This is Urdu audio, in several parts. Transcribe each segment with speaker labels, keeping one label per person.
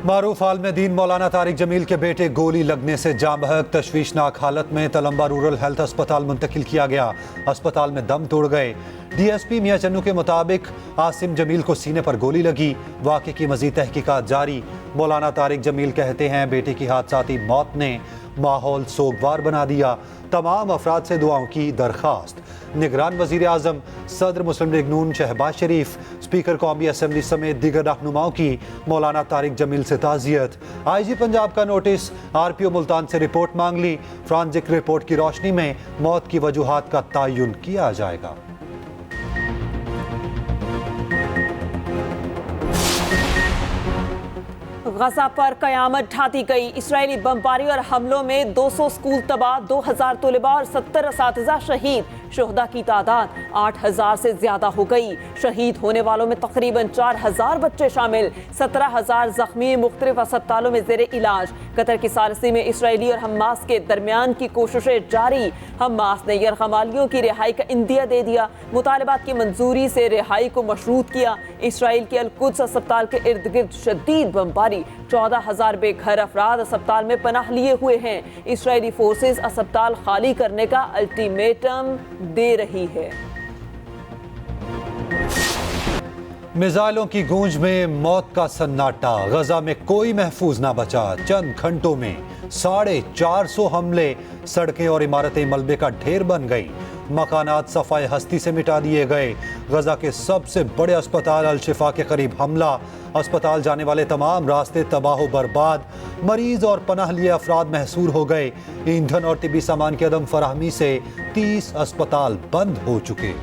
Speaker 1: معروف عالم دین مولانا طارق جمیل کے بیٹے گولی لگنے سے جاں بحق، تشویشناک حالت میں تلمبہ رورل ہیلتھ اسپتال منتقل کیا گیا۔ اسپتال میں دم توڑ گئے۔ ڈی ایس پی میاں چنو کے مطابق عاصم جمیل کو سینے پر گولی لگی۔ واقعے کی مزید تحقیقات جاری۔ مولانا طارق جمیل کہتے ہیں بیٹے کی حادثاتی موت نے ماحول سوگوار بنا دیا۔ تمام افراد سے دعاؤں کی درخواست۔ نگران وزیر اعظم، صدر مسلم لیگ نون شہباز شریف، اسپیکر قومی اسمبلی سمیت دیگر رہنماؤں کی مولانا طارق جمیل سے تعزیت۔ آئی جی پنجاب کا نوٹس، آر پی او ملتان سے رپورٹ مانگ لی۔ فرانزک رپورٹ کی روشنی میں موت کی وجوہات کا تعین کیا جائے گا۔
Speaker 2: غزہ پر قیامت ڈھاتی گئی۔ اسرائیلی بمباری اور حملوں میں 200 اسکول تباہ، 2000 طلباء اور 70 اساتذہ شہید۔ شہداء کی تعداد 8000 سے زیادہ ہو گئی۔ شہید ہونے والوں میں تقریباً 4000 بچے شامل، 17000 زخمی، مختلف اسپتالوں میں زیر علاج۔ قطر کی ثالثی میں اسرائیلی اور حماس کے درمیان کی کوششیں جاری۔ حماس نے یرغمالیوں کی رہائی کا عندیہ دے دیا، مطالبات کی منظوری سے رہائی کو مشروط کیا۔ اسرائیل کے القدس اسپتال کے ارد گرد شدید بمباری، 14000 بے گھر افراد اسپتال میں پناہ لیے ہوئے ہیں۔ اسرائیلی فورسز اسپتال خالی کرنے کا الٹیمیٹم دے رہی ہے۔
Speaker 1: میزائلوں کی گونج میں موت کا سناٹا، غزہ میں کوئی محفوظ نہ بچا۔ چند گھنٹوں میں 450 حملے، سڑکیں اور عمارتیں ملبے کا ڈھیر بن گئی۔ مکانات صفائے ہستی سے مٹا دیے گئے۔ غزہ کے سب سے بڑے اسپتال الشفا کے قریب حملہ، اسپتال جانے والے تمام راستے تباہ و برباد۔ مریض اور پناہ لیے افراد محصور ہو گئے۔ ایندھن اور طبی سامان کی عدم فراہمی سے 30 اسپتال بند ہو چکے۔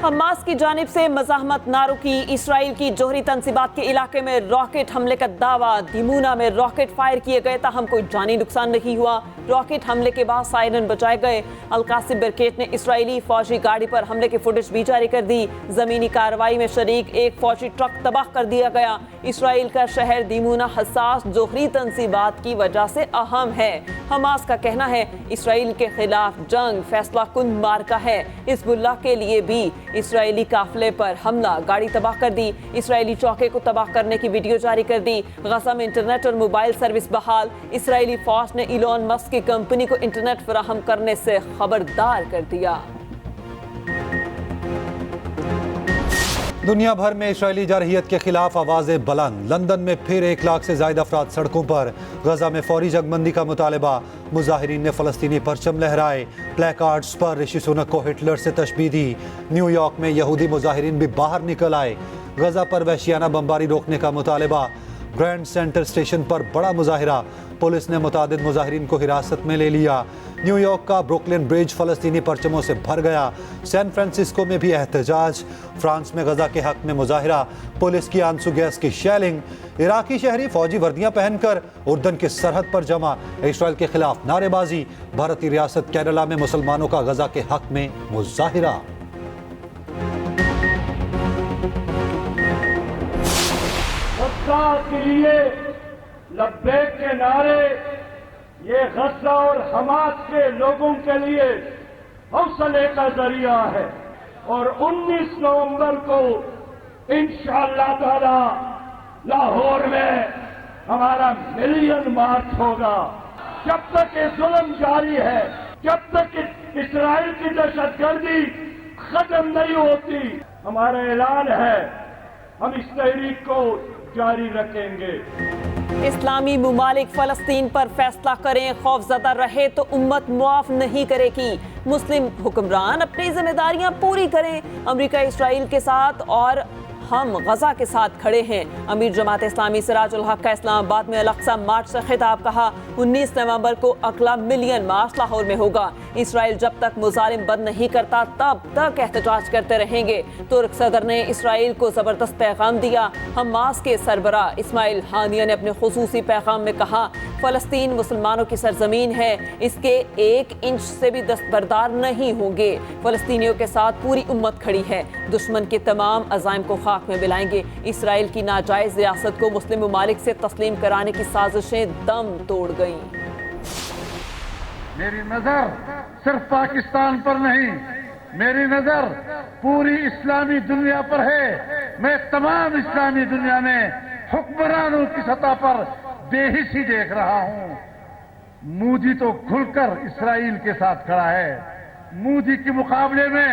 Speaker 2: حماس کی جانب سے مزاحمت نہ رکی۔ اسرائیل کی جوہری تنصیبات کے علاقے میں راکٹ حملے کا دعویٰ۔ دیمونا میں راکٹ فائر کیے گئے، تاہم کوئی جانی نقصان نہیں ہوا۔ راکٹ حملے کے بعد سائرن بجائے گئے۔ القاسم برکیٹ نے اسرائیلی فوجی گاڑی پر حملے کی فوٹیج بھی جاری کر دی۔ زمینی کارروائی میں شریک ایک فوجی ٹرک تباہ کر دیا گیا۔ اسرائیل کا شہر دیمونا حساس جوہری تنصیبات کی وجہ سے اہم ہے۔ حماس کا کہنا ہے اسرائیل کے خلاف جنگ فیصلہ کن مارکا ہے۔ حزب اللہ کے لیے بھی اسرائیلی قافلے پر حملہ، گاڑی تباہ کر دی۔ اسرائیلی چوکے کو تباہ کرنے کی ویڈیو جاری کر دی۔ غزہ میں انٹرنیٹ اور موبائل سروس بحال۔ اسرائیلی فوج نے ایلون مسک کی کمپنی کو انٹرنیٹ فراہم کرنے سے خبردار کر دیا۔
Speaker 1: دنیا بھر میں اسرائیلی جارحیت کے خلاف آوازیں بلند۔ لندن میں پھر 1 لاکھ سے زائد افراد سڑکوں پر۔ غزہ میں فوری جنگ بندی کا مطالبہ۔ مظاہرین نے فلسطینی پرچم لہرائے۔ پلے کارڈز پر رشی سونک کو ہٹلر سے تشبیہ دی۔ نیو یارک میں یہودی مظاہرین بھی باہر نکل آئے۔ غزہ پر وحشیانہ بمباری روکنے کا مطالبہ۔ گرینڈ سینٹر اسٹیشن پر بڑا مظاہرہ، پولیس نے متعدد مظاہرین کو حراست میں لے لیا۔ نیو یارک کا بروکلن برج فلسطینی پرچموں سے بھر گیا۔ سین فرانسسکو میں بھی احتجاج۔ فرانس میں غزہ کے حق میں مظاہرہ، پولیس کی آنسو گیس کی شیلنگ۔ عراقی شہری فوجی وردیاں پہن کر اردن کی سرحد پر جمع، اسرائیل کے خلاف نعرے بازی۔ بھارتی ریاست کیرلا میں مسلمانوں کا غزہ کے حق میں مظاہرہ۔
Speaker 3: کے لیے لبیک کے نعرے یہ غزہ اور حماس کے لوگوں کے لیے حوصلے کا ذریعہ ہے، اور 19 نومبر کو انشاءاللہ تعالی لاہور میں ہمارا ملین مارچ ہوگا۔ جب تک یہ ظلم جاری ہے، جب تک اسرائیل کی دہشت گردی ختم نہیں ہوتی، ہمارا اعلان ہے ہم اس تحریک کو جاری رکھیں گے۔
Speaker 2: اسلامی ممالک فلسطین پر فیصلہ کریں، خوف زدہ رہے تو امت معاف نہیں کرے گی۔ مسلم حکمران اپنی ذمہ داریاں پوری کریں۔ امریکہ اسرائیل کے ساتھ اور ہم غزہ کے ساتھ کھڑے ہیں۔ امیر جماعت اسلامی سراج الحق کا اسلام آباد میں الاقصی مارچ سے خطاب، کہا 19 نومبر کو اگلا ملین مارچ لاہور میں ہوگا۔ اسرائیل جب تک مظالم بند نہیں کرتا تب تک احتجاج کرتے رہیں گے۔ ترک صدر نے اسرائیل کو زبردست پیغام دیا۔ حماس کے سربراہ اسماعیل ہانیہ نے اپنے خصوصی پیغام میں کہا فلسطین مسلمانوں کی سرزمین ہے، اس کے 1 انچ سے بھی دستبردار نہیں ہوں گے۔ فلسطینیوں کے ساتھ پوری امت کھڑی ہے، دشمن کے تمام عزائم کو خاک میں ملائیں گے۔ اسرائیل کی ناجائز ریاست کو مسلم ممالک سے تسلیم کرانے کی سازشیں دم توڑ گئیں۔
Speaker 4: میری نظر صرف پاکستان پر نہیں میری نظر پوری اسلامی دنیا پر ہے. میں تمام اسلامی دنیا میں حکمرانوں کی سطح پر بے حسی دیکھ رہا ہوں. مودی تو کھل کر اسرائیل کے ساتھ کھڑا ہے. مودی کے مقابلے میں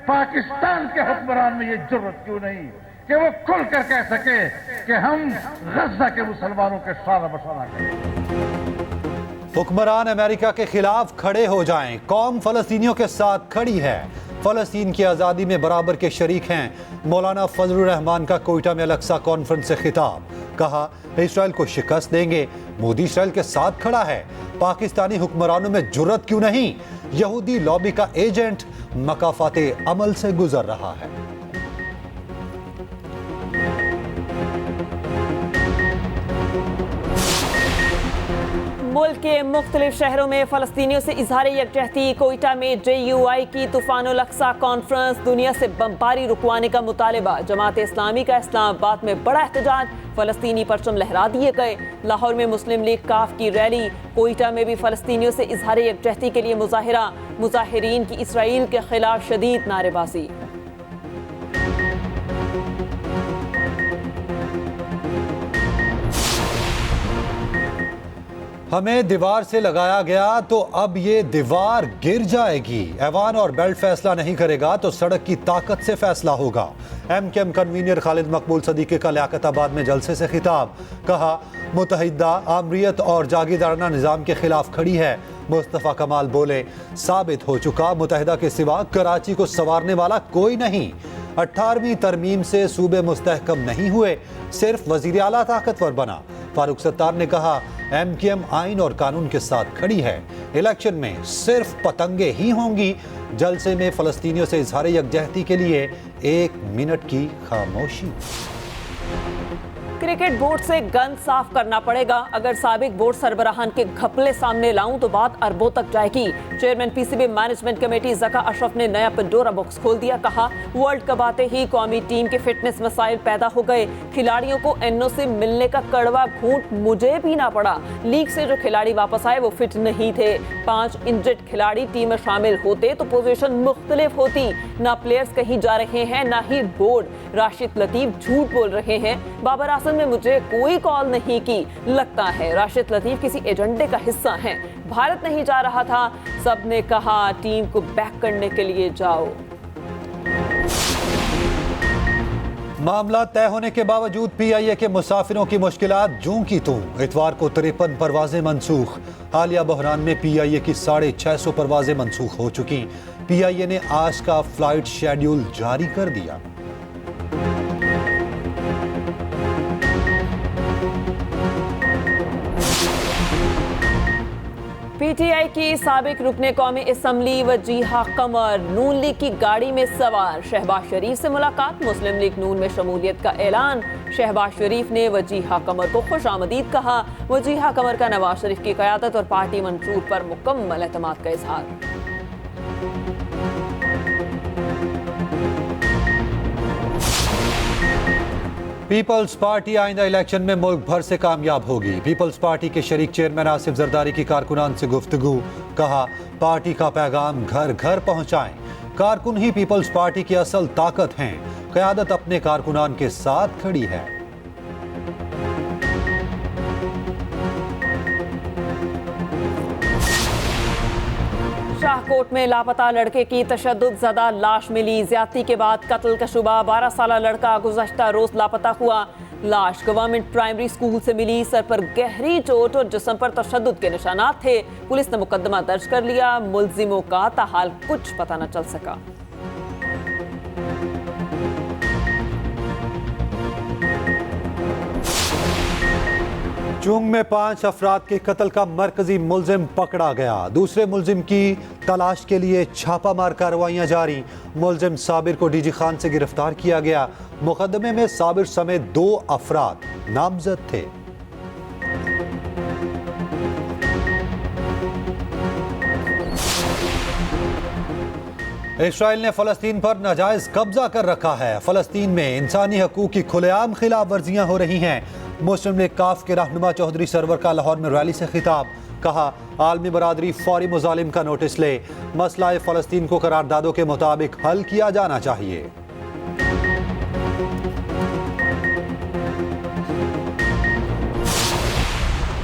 Speaker 4: پاکستان کے حکمران میں یہ جرأت کیوں نہیں کہ وہ کھل کر کہہ سکے کہ ہم غزہ کے مسلمانوں کے شانہ بشانہ کریں.
Speaker 1: حکمران امریکہ کے خلاف کھڑے ہو جائیں. قوم فلسطینیوں کے ساتھ کھڑی ہے. فلسطین کی آزادی میں برابر کے شریک ہیں. مولانا فضل الرحمان کا کوئٹہ میں الاقصی کانفرنس سے خطاب. کہا اسرائیل کو شکست دیں گے. مودی اسرائیل کے ساتھ کھڑا ہے. پاکستانی حکمرانوں میں جرأت کیوں نہیں؟ یہودی لابی کا ایجنٹ مکافات عمل سے گزر رہا ہے.
Speaker 2: ملک کے مختلف شہروں میں فلسطینیوں سے اظہار یکجہتی. کوئٹہ میں JUI کی طوفان الاقصی کانفرنس. دنیا سے بمباری رکوانے کا مطالبہ. جماعت اسلامی کا اسلام آباد میں بڑا احتجاج. فلسطینی پرچم لہرا دیے گئے. لاہور میں مسلم لیگ کاف کی ریلی. کوئٹہ میں بھی فلسطینیوں سے اظہار یکجہتی کے لیے مظاہرہ. مظاہرین کی اسرائیل کے خلاف شدید نعرے بازی.
Speaker 1: ہمیں دیوار سے لگایا گیا تو اب یہ دیوار گر جائے گی. ایوان اور بیلٹ فیصلہ نہیں کرے گا تو سڑک کی طاقت سے فیصلہ ہوگا. MKM کنوینر خالد مقبول صدیقی کا لیاقت آباد میں جلسے سے خطاب. کہا متحدہ آمریت اور جاگیردارانہ نظام کے خلاف کھڑی ہے. مصطفیٰ کمال بولے ثابت ہو چکا متحدہ کے سوا کراچی کو سنوارنے والا کوئی نہیں. 18ویں ترمیم سے صوبے مستحکم نہیں ہوئے, صرف وزیر اعلیٰ طاقتور بنا. فاروق ستار نے کہا MKM آئین اور قانون کے ساتھ کھڑی ہے. الیکشن میں صرف پتنگیں ہی ہوں گی. جلسے میں فلسطینیوں سے اظہار یکجہتی کے لیے 1 منٹ کی خاموشی.
Speaker 2: کرکٹ بورڈ سے گند صاف کرنا پڑے گا. اگر سابق بورڈ سربراہان کے گھپلے سامنے لاؤں تو بات اربوں تک جائے گی. Chairman PCB management committee Zaka Ashraf نے نیا پنڈورا باکس کھول دیا. کہا ورلڈ کپ آتے ہی قومی ٹیم کے فٹنس مسائل پیدا ہو گئے. کھلاڑیوں کو NO سے ملنے کا کڑوا گھونٹ مجھے پینا پڑا. لیگ سے جو کھلاڑی واپس آئے وہ فٹ نہیں تھے. 5 انجرڈ کھلاڑی ٹیم میں شامل ہوتے تو پوزیشن مختلف ہوتی. نہ پلیئرز کہیں جا رہے ہیں نہ ہی بورڈ. راشد لطیف جھوٹ بول رہے ہیں. بابر اعظم نے مجھے کوئی کال نہیں کی. لگتا ہے راشد لطیف کسی ایجنڈے کا حصہ ہیں. بھارت نہیں جا رہا تھا. سب نے کہا ٹیم کو بیک کرنے کے لیے جاؤ.
Speaker 1: معاملہ طے ہونے کے باوجود PIA کے مسافروں کی مشکلات جوں کی توں. اتوار کو 53 پروازیں منسوخ. حالیہ بحران میں PIA کی 650 پروازیں منسوخ ہو چکی. PIA نے آج کا فلائٹ شیڈیول جاری کر دیا.
Speaker 2: PTI کی سابق رکن قومی اسمبلی وجیہہ قمر نون لیگ کی گاڑی میں سوار. شہباز شریف سے ملاقات. مسلم لیگ نون میں شمولیت کا اعلان. شہباز شریف نے وجیہہ قمر کو خوش آمدید کہا. وجیہہ قمر کا نواز شریف کی قیادت اور پارٹی منشور پر مکمل اعتماد کا اظہار.
Speaker 1: پیپلز پارٹی آئندہ الیکشن میں ملک بھر سے کامیاب ہوگی. پیپلز پارٹی کے شریک چیئرمین آصف زرداری کی کارکنان سے گفتگو. کہا پارٹی کا پیغام گھر گھر پہنچائیں. کارکن ہی پیپلز پارٹی کی اصل طاقت ہیں. قیادت اپنے کارکنان کے ساتھ کھڑی ہے.
Speaker 2: شاہکوٹ میں لاپتہ لڑکے کی تشدد زدہ لاش ملی. زیادتی کے بعد قتل کا شبہ. 12 سالہ لڑکا گزشتہ روز لاپتہ ہوا. لاش گورنمنٹ پرائمری سکول سے ملی. سر پر گہری چوٹ اور جسم پر تشدد کے نشانات تھے. پولیس نے مقدمہ درج کر لیا. ملزموں کا تاحال کچھ پتہ نہ چل سکا.
Speaker 1: چونگ میں 5 افراد کے قتل کا مرکزی ملزم پکڑا گیا. دوسرے ملزم کی تلاش کے لیے چھاپہ مار کارروائیاں جاری. ملزم صابر کو DG خان سے گرفتار کیا گیا. مقدمے میں صابر سمیت 2 افراد نامزد تھے. اسرائیل نے فلسطین پر ناجائز قبضہ کر رکھا ہے. فلسطین میں انسانی حقوق کی کھلے عام خلاف ورزیاں ہو رہی ہیں. مسلم لیگ کاف کے رہنما چودھری سرور کا لاہور میں ریلی سے خطاب. کہا عالمی برادری فوری مظالم کا نوٹس لے، مسئلہ فلسطین کو قراردادوں کے مطابق حل کیا جانا چاہیے۔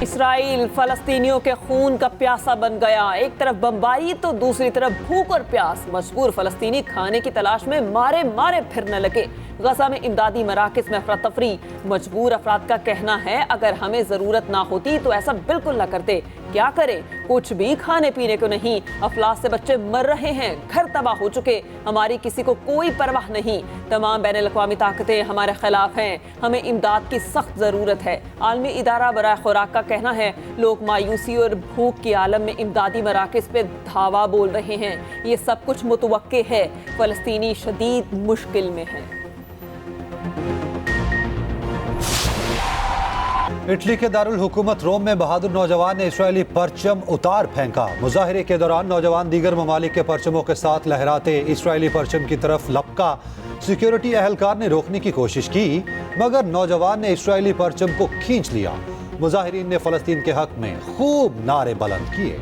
Speaker 2: اسرائیل فلسطینیوں کے خون کا پیاسا بن گیا، ایک طرف بمباری تو دوسری طرف بھوک اور پیاس، مجبور فلسطینی کھانے کی تلاش میں مارے مارے پھرنے لگے۔ غزہ میں امدادی مراکز میں افراتفری، مجبور افراد کا کہنا ہے اگر ہمیں ضرورت نہ ہوتی تو ایسا بالکل نہ کرتے، کیا کریں، کچھ بھی کھانے پینے کو نہیں، افلاس سے بچے مر رہے ہیں، گھر تباہ ہو چکے، ہماری کسی کو کوئی پرواہ نہیں، تمام بین الاقوامی طاقتیں ہمارے خلاف ہیں، ہمیں امداد کی سخت ضرورت ہے۔ عالمی ادارہ برائے خوراک کا کہنا ہے لوگ مایوسی اور بھوک کی عالم میں امدادی مراکز پہ دھاوا بول رہے ہیں، یہ سب کچھ متوقع ہے، فلسطینی شدید مشکل میں ہیں۔
Speaker 1: اٹلی کے دارالحکومت روم میں بہادر نوجوان نے اسرائیلی پرچم اتار پھینکا۔ مظاہرے کے دوران نوجوان دیگر ممالک کے پرچموں کے ساتھ لہراتے اسرائیلی پرچم کی طرف لپکا۔ سیکیورٹی اہلکار نے روکنے کی کوشش کی مگر نوجوان نے اسرائیلی پرچم کو کھینچ لیا۔ مظاہرین نے فلسطین کے حق میں خوب نعرے بلند کیے۔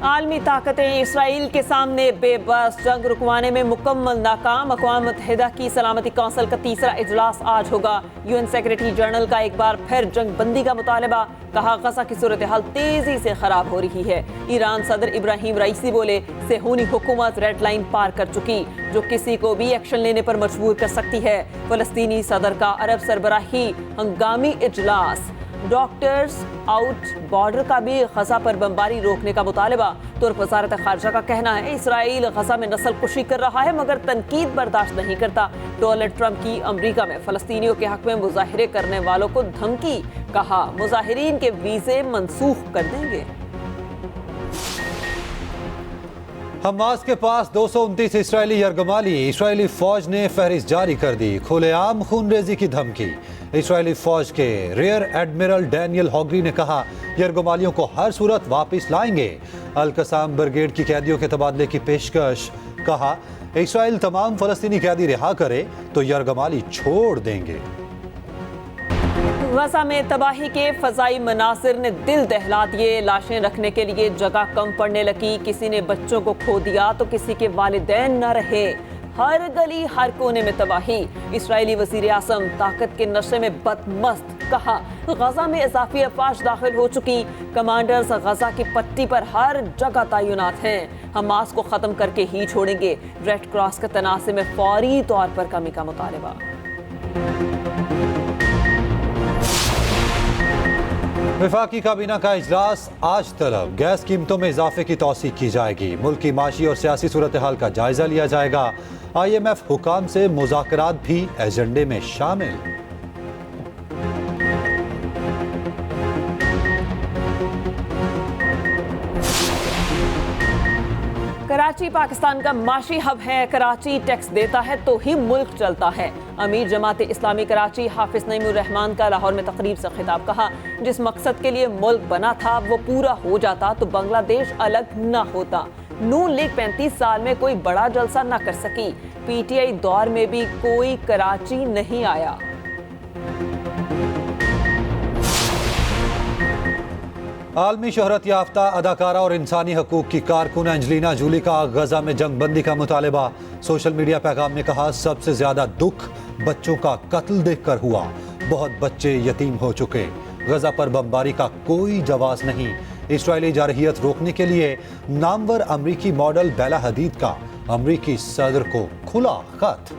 Speaker 2: عالمی طاقتیں اسرائیل کے سامنے بے بس، جنگ رکوانے میں مکمل ناکام۔ اقوام متحدہ کی سلامتی کونسل کا تیسرا اجلاس آج ہوگا۔ UN سیکریٹری جنرل کا ایک بار پھر جنگ بندی کا مطالبہ، کہا غزہ کی صورتحال تیزی سے خراب ہو رہی ہے۔ ایران صدر ابراہیم رئیسی بولے صہیونی حکومت ریڈ لائن پار کر چکی جو کسی کو بھی ایکشن لینے پر مجبور کر سکتی ہے۔ فلسطینی صدر کا عرب سربراہی ہنگامی اجلاس۔ ڈاکٹرز آؤٹ بارڈر کا بھی غزہ پر بمباری روکنے کا مطالبہ۔ ترک وزارت خارجہ کا کہنا ہے اسرائیل غزہ میں نسل کشی کر رہا ہے مگر تنقید برداشت نہیں کرتا۔ ڈونلڈ ٹرمپ کی امریکہ میں فلسطینیوں کے حق میں مظاہرے کرنے والوں کو دھمکی، کہا مظاہرین کے ویزے منسوخ کر دیں گے۔
Speaker 1: حماس کے پاس 229 اسرائیلی یرغمالی، اسرائیلی فوج نے فہرست جاری کر دی، کھلے عام خون ریزی کی دھمکی۔ اسرائیلی فوج کے ریئر ایڈمرل ڈینیل ہوگری نے کہا یرغمالیوں کو ہر صورت واپس لائیں گے۔ القسام بریگیڈ کی قیدیوں کے تبادلے کی پیشکش، کہا اسرائیل تمام فلسطینی قیدی رہا کرے تو یرغمالی چھوڑ دیں گے۔
Speaker 2: غزہ میں تباہی کے فضائی مناظر نے دل دہلا دیے، لاشیں رکھنے کے لیے جگہ کم پڑنے لگی، کسی نے بچوں کو کھو دیا تو کسی کے والدین نہ رہے، ہر گلی ہر کونے میں تباہی۔ اسرائیلی وزیر اعظم طاقت کے نشے میں بدمست، کہا غزہ میں اضافی افواج داخل ہو چکی، کمانڈرز غزہ کی پٹی پر ہر جگہ تعینات ہیں، حماس کو ختم کر کے ہی چھوڑیں گے۔ ریڈ کراس کے تنازع میں فوری طور پر کمی کا مطالبہ۔
Speaker 1: وفاقی کابینہ کا اجلاس آج طلب، گیس قیمتوں میں اضافے کی توثیق کی جائے گی، ملکی معاشی اور سیاسی صورتحال کا جائزہ لیا جائے گا، IMF حکام سے مذاکرات بھی ایجنڈے میں شامل۔
Speaker 2: کراچی پاکستان کا معاشی ہب ہے، کراچی ٹیکس دیتا ہے تو ہی ملک چلتا ہے۔ امیر جماعت اسلامی کراچی حافظ نعیم الرحمان کا لاہور میں تقریب سے خطاب، کہا جس مقصد کے لیے ملک بنا تھا وہ پورا ہو جاتا تو بنگلہ دیش الگ نہ ہوتا۔ نون لیگ 35 سال میں کوئی بڑا جلسہ نہ کر سکی، PTI دور میں بھی کوئی کراچی نہیں آیا۔
Speaker 1: عالمی شہرت یافتہ اداکارہ اور انسانی حقوق کی کارکن انجلینا جولی کا غزہ میں جنگ بندی کا مطالبہ، سوشل میڈیا پیغام میں کہا سب سے زیادہ دکھ بچوں کا قتل دیکھ کر ہوا، بہت بچے یتیم ہو چکے، غزہ پر بمباری کا کوئی جواز نہیں۔ اسرائیلی جارحیت روکنے کے لیے نامور امریکی ماڈل بیلا حدید کا امریکی صدر کو کھلا خط۔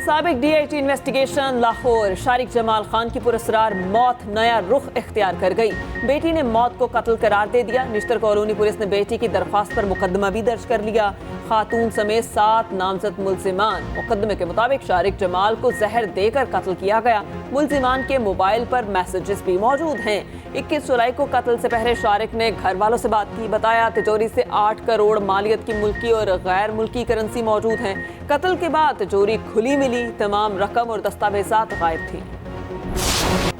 Speaker 2: سابق DIG انویسٹیگیشن لاہور، شارق جمال خان کی پراسرار موت نیا رخ اختیار کر گئی، بیٹی نے موت کو قتل قرار دے دیا، نشتر کالونی پولیس نے بیٹی کی درخواست پر مقدمہ بھی درج کر لیا، خاتون سمیت 7 نامزد ملزمان، مقدمے کے مطابق شارق جمال کو زہر دے کر قتل کیا گیا، ملزمان کے موبائل پر میسجز بھی موجود ہیں۔ 21 جولائی کو قتل سے پہلے شارق نے گھر والوں سے بات کی، بتایا تجوری سے 8 کروڑ مالیت کی ملکی اور غیر ملکی کرنسی موجود ہیں، قتل کے بعد تجوری کھلی ملی، تمام رقم اور دستاویزات غائب تھی۔